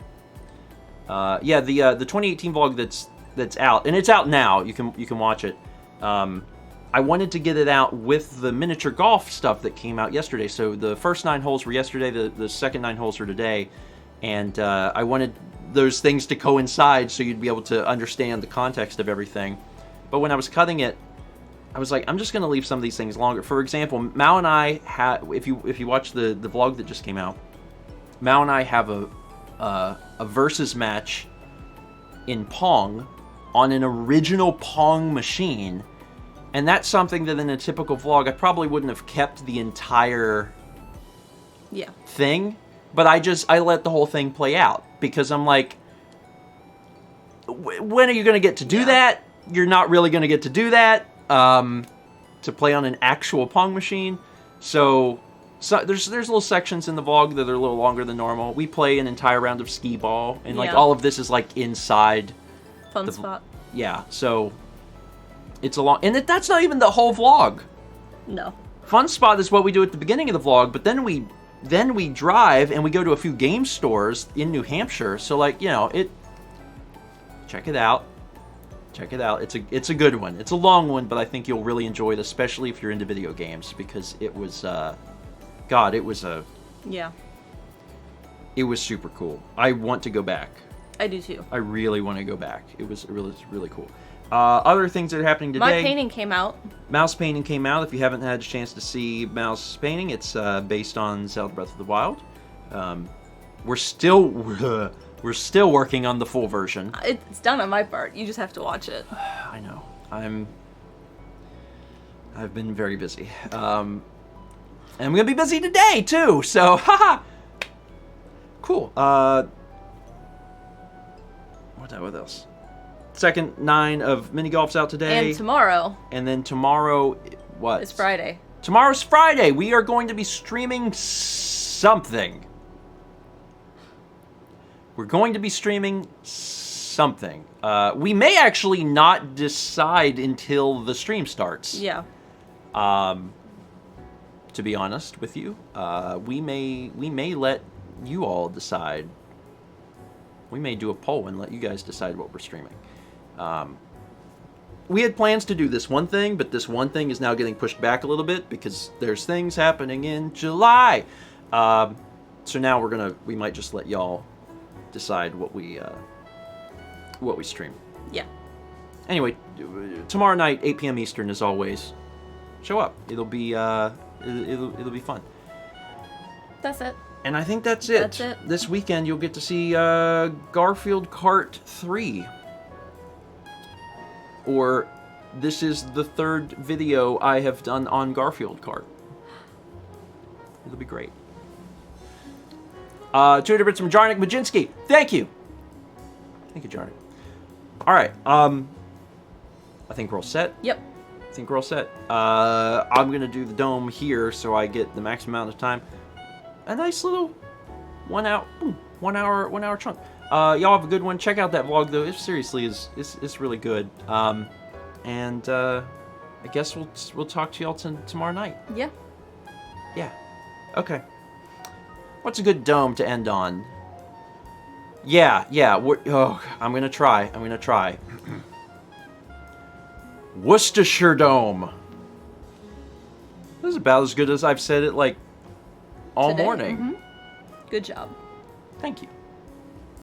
Yeah, the 2018 vlog that's out, and it's out now. You can watch it. I wanted to get it out with the miniature golf stuff that came out yesterday. So the first 9 holes were yesterday. The second 9 holes are today, and I wanted those things to coincide so you'd be able to understand the context of everything. But when I was cutting it, I was like, I'm just going to leave some of these things longer. For example, Mao and I had, if you watch the vlog that just came out, Mao and I have a versus match in Pong on an original Pong machine, and that's something that in a typical vlog I probably wouldn't have kept the entire thing, but I let the whole thing play out because I'm like, when are you going to get to do that? You're not really going to get to do that to play on an actual Pong machine. So there's little sections in the vlog that are a little longer than normal. We play an entire round of skee ball, and like all of this is like inside fun spot. Yeah, so it's a long, and that's not even the whole vlog. No. Fun spot is what we do at the beginning of the vlog, but then we drive and we go to a few game stores in New Hampshire. So like, check it out. Check it out. It's a good one. It's a long one, but I think you'll really enjoy it, especially if you're into video games, because it was it was super cool. I want to go back. I do too. I really want to go back. It was really cool. Other things that are happening today. My painting came out. Mouse painting came out. If you haven't had a chance to see Mouse painting, it's based on Zelda Breath of the Wild. We're still working on the full version. It's done on my part. You just have to watch it. I know. I've been very busy. And I'm gonna be busy today too. So, haha. Cool. What else? Second 9 of mini golf's out today. And tomorrow. And then tomorrow, what? It's Friday. Tomorrow's Friday. We are going to be streaming something. We're going to be streaming something. We may actually not decide until the stream starts. Yeah. To be honest with you, we may let you all decide. We may do a poll and let you guys decide what we're streaming. We had plans to do this one thing, but this one thing is now getting pushed back a little bit because there's things happening in July. So now we might just let y'all decide what we stream. Yeah. Anyway, tomorrow night, 8 p.m. Eastern, as always. Show up. It'll be it'll be fun. That's it. And I think that's it. That's it. This weekend, you'll get to see Garfield Kart 3. Or this is the 3rd video I have done on Garfield Kart. It'll be great. 200 bits from Jarnik Majinski. Thank you. Thank you, Jarnik. All right. I think we're all set. Yep. I think we're all set. I'm going to do the dome here so I get the maximum amount of time. A nice little 1 hour chunk. Y'all have a good one. Check out that vlog though. It seriously is really good. And I guess we'll talk to y'all tomorrow night. Yeah. Yeah. Okay. What's a good dome to end on? Yeah. I'm gonna try. Worcestershire dome. This is about as good as I've said it like all Today. morning. Mm-hmm. Good job. Thank you.